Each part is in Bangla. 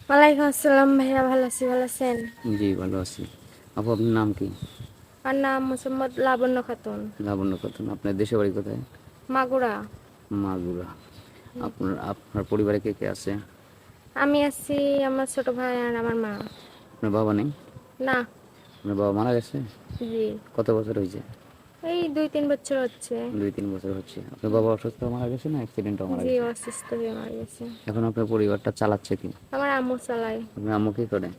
ওয়ালাইকুম আসসালাম ভাইয়া, ভালো আছি। ভালো আছেন? জি, ভালো আছি। আপু, আপনার নাম কি? আমার নাম মোসাম্মদ লাবণ্য খাতুন। লাবণ্য খাতুন। আপনার দেশের বাড়ি কোথায়? মাগুরা। মাগুরা। আপনার আপনার পরিবারে কে কে আছে? আমি আছি, আমার ছোট ভাই আর আমার মা। আপনার বাবা নেই? না। আপনার বাবা মারা গেছে? জি। কত বছর হয়েছে? এই 2-3 বছর হচ্ছে। 2-3 বছর হচ্ছে। আপনার বাবা অসুস্থ হয়ে মারা গেছে না অ্যাক্সিডেন্টও মারা জি, গেছে? অসুস্থ হয়ে মারা গেছে। এখন আপনার পরিবারটা চালাচ্ছে কি? আমার আম্মু চালায়। আপনার আম্মু কি করে?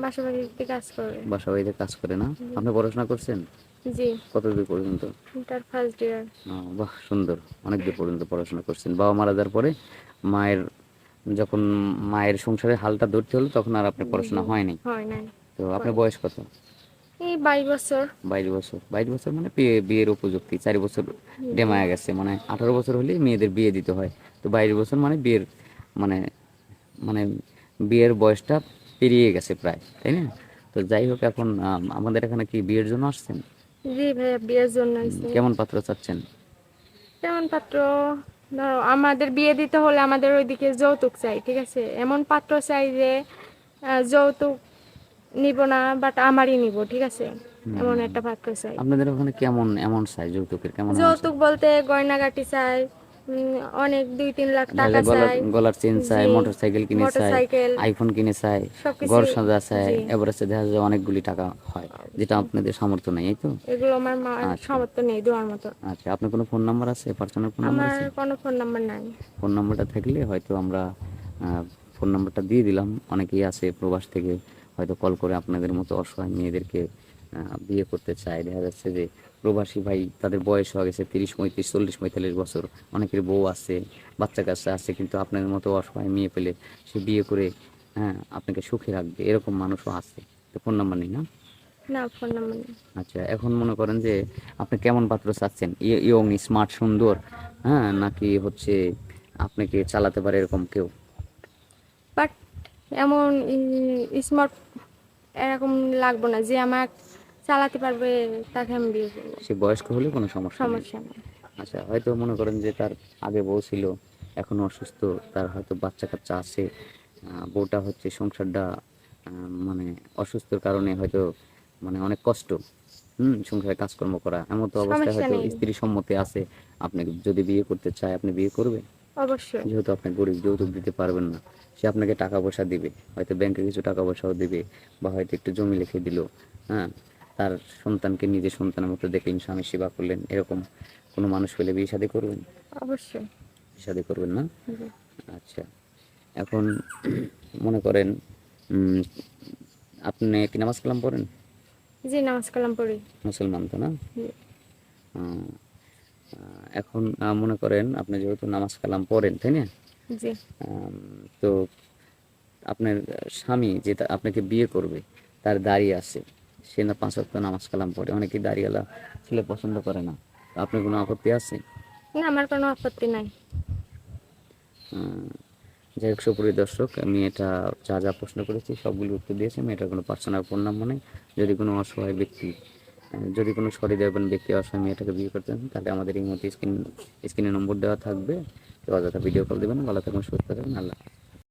বাসা বাড়িতে কাজ করে। বাসা বাড়িতে কাজ করে না? আপনি পড়াশোনা করছেন? জি। কত দূর পর্যন্ত? Inter first year. বাহ, সুন্দর। অনেক দূর পর্যন্ত পড়াশোনা করছেন। বাবা মারা যাওয়ার পরে মায়ের যখন মায়ের সংসারের হালটা ধরতে হলো তখন আর আপনার পড়াশোনা জি। হয়নি। হয় নাই। তো আপনার বয়স কত? এই 22 বছর। 22 বছর। 22 বছর মানে বিয়ের উপযুক্তি। 4 বছর জি। ডেমায়া গেছে, মানে 18 বছর হলে মেয়েদের বিয়ে দিতে হয়। তো 22 বছর মানে বিয়ের মানে মানে বিয়ের বয়সটা পেরিয়ে গেছে প্রায়, তাই না? তো যাই হোক, এখন আমাদের এখানে কি বিয়ের জন্য আসছেন? জি ভাইয়া, বিয়ের জন্য আইছি। কেমন পাত্র চাচ্ছেন? কেমন পাত্র? ধরো আমাদের বিয়ে দিতে হলে আমাদের ওইদিকে যৌতুক চাই, ঠিক আছে? এমন পাত্র চাই যে যৌতুক নিব না, বাট আমারই নিব, ঠিক আছে? এমন একটা পাত্র চাই। আপনাদের ওখানে কেমন অ্যামাউন্ট চাই, যৌতুকের কেমন অ্যামাউন্ট চাই? যৌতুক বলতে গয়নাগাটি চাই, অনেক 2-3 লাখ তাহলে টাকা গলার চাই। গলার চেন চাই, জি। মোটরসাইকেল কিনে চাই, মোটরসাইকেল, আইফোন কিনে চাই, সবকিছু। ঘর সাজা চাই, জি। এভারেজে দেখা যায় অনেকগুলি টাকা হয়, যেটা আপনাদের সামর্থ্য নেই, এই তো? এগুলো আমার আচ্ছা। সামর্থ্য নেই দেওয়ার মতো। আচ্ছা, আপনার কোনো ফোন নাম্বার আছে? পার্সোনাল ফোন নাম্বার আমার আছে? কোনো ফোন নাম্বার নাই। ফোন নাম্বারটা থাকলে হয়তো আমরা ফোন নাম্বারটা দিয়ে দিলাম। অনেকেই আছে প্রবাস থেকে হয়তো কল করে আপনাদের মতো অসহায় মেয়েদেরকে বিয়ে করতে চায়। দেখা যাচ্ছে যে প্রবাসী ভাই, তাদের বয়স হয়ে গেছে 30, 35, 40, 45 বছর। অনেকের বউ আছে, বাচ্চা কাচ্চা আছে, কিন্তু আপনাদের মতো অসহায় মেয়ে পেলে সে বিয়ে করে আপনাকে সুখে রাখবে, এরকম মানুষও আছে। তো ফোন নাম্বার নেই না? না, ফোন নাম্বার নেই। আচ্ছা, এখন মনে করেন যে আপনি কেমন পাত্র চাচ্ছেন? ইয়ং, স্মার্ট, সুন্দর, নাকি হচ্ছে আপনাকে চালাতে পারে এরকম কেউ? বাট এমন স্মার্ট এরকম লাগবে না, যে আমার চালাতে পারবে তাকে আমি বিয়ে করবো। সে বয়স্ক হলে কোনো সমস্যা নেই। সমস্যা নেই। আচ্ছা, হয়তো মনে করেন যে তার আগে বউ ছিল, এখন অসুস্থ, তার হয়তো বাচ্চা কাচ্চা আছে, বউটা হচ্ছে সংসারটা মানে অসুস্থর কারণে হয়তো মানে অনেক কষ্ট, সংসারে কাজকর্ম করা। এমন তো অবস্থায় সমস্যা হয়তো নেই। স্ত্রী সম্মতি আছে, আপনি যদি বিয়ে করতে চায় আপনি বিয়ে করবেন? অবশ্যই। যেহেতু আপনি গরিব, যৌতুক দিতে পারবেন না, সে আপনাকে টাকা পয়সা দিবে, হয়তো ব্যাংকে কিছু টাকা পয়সাও দিবে, বা হয়তো একটু জমি লিখে দিল। হ্যাঁ, তার সন্তানকে নিজের সন্তানের মতো দেখলেন, স্বামী সেবা করলেন, এরকম কোনো মানুষ পেলে বিয়ে শাদী করবেন? অবশ্যই। বিয়ে শাদী করবেন না? জি। আচ্ছা, এখন মনে করেন আপনি কি নামাজ কালাম পড়েন? জি, নামাজ কালাম পড়ি। মুসলমান তো না? জি। আহ, এখন মনে করেন আপনি যেহেতু নামাজ কালাম পড়েন, তাই না? জি। তো আপনার স্বামী যে আপনাকে বিয়ে করবে, তার দাড়ি আছে, সে না 5 ওয়াক্ত নামাজ কালাম পড়ে, অনেকে দাড়িওয়ালা ছেলে পছন্দ করে না। তো আপনার কোনো আপত্তি আছে? না, আমার কোনো আপত্তি নাই। যাই হোক, সুপ্রিয় দর্শক, আমি এটা যা যা প্রশ্ন করেছি সবগুলো উত্তর দিয়েছি। আমি এটার কোনো পার্সোনাল ফোন নাম্বার নেই। যদি কোনো অসহায় ব্যক্তি, যদি কোনো সহৃদয়বান ব্যক্তি অসহায় মেয়েটাকে বিয়ে করতে চান, তাহলে আমাদের এই মধ্যে স্ক্রিনে নম্বর দেওয়া থাকবে। তো অযথা ভিডিও কল দেবেন। ভালো থাকুন, সুস্থ থাকুন। আল্লাহ।